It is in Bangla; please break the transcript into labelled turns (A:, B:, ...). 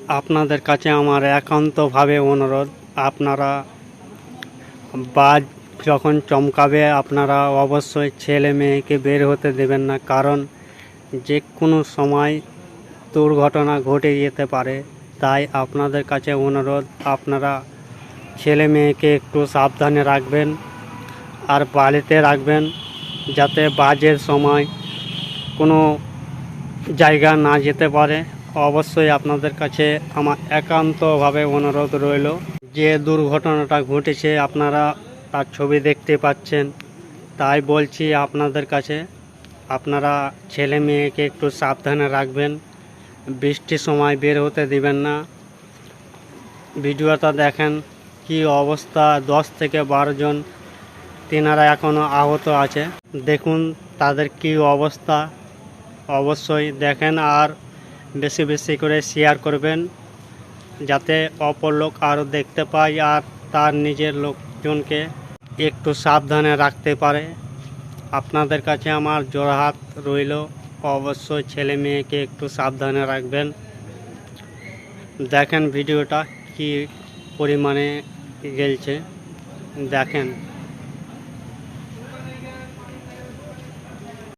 A: আপনাদের কাছে আমার একান্তভাবে অনুরোধ, আপনারা বাজ যখন চমকাবে আপনারা অবশ্যই ছেলে মেয়েকে বের হতে দেবেন না, কারণ যে কোনো সময় দুর্ঘটনা ঘটে যেতে পারে। তাই আপনাদের কাছে অনুরোধ, আপনারা ছেলে মেয়েকে একটু সাবধানে রাখবেন আর বাড়িতে রাখবেন, যাতে বাজের সময় কোনো জায়গা না যেতে পারে। অবশ্যই আপনাদের কাছে আমার একান্তভাবে অনুরোধ রইল। যে দুর্ঘটনাটা ঘটেছে আপনারা তার ছবি দেখতে পাচ্ছেন, তাই বলছি আপনাদের কাছে আপনারা ছেলে মেয়েকে একটু সাবধানে রাখবেন, বৃষ্টির সময় বের হতে দিবেন না। ভিডিওটা দেখেন কি অবস্থা, 10 থেকে 12 জন তেনারা এখনও আহত আছে। দেখুন তাদের কি অবস্থা, অবশ্যই দেখেন আর বেশি বেশি করে শেয়ার করবেন, যাতে অপর লোক আরও দেখতে পায় আর তার নিজের লোকজনকে একটু সাবধানে রাখতে পারে। আপনাদের কাছে আমার জোড়হাত রইল, অবশ্যই ছেলে মেয়েকে একটু সাবধানে রাখবেন। দেখেন ভিডিওটা কি পরিমাণে গেলছে, দেখেন।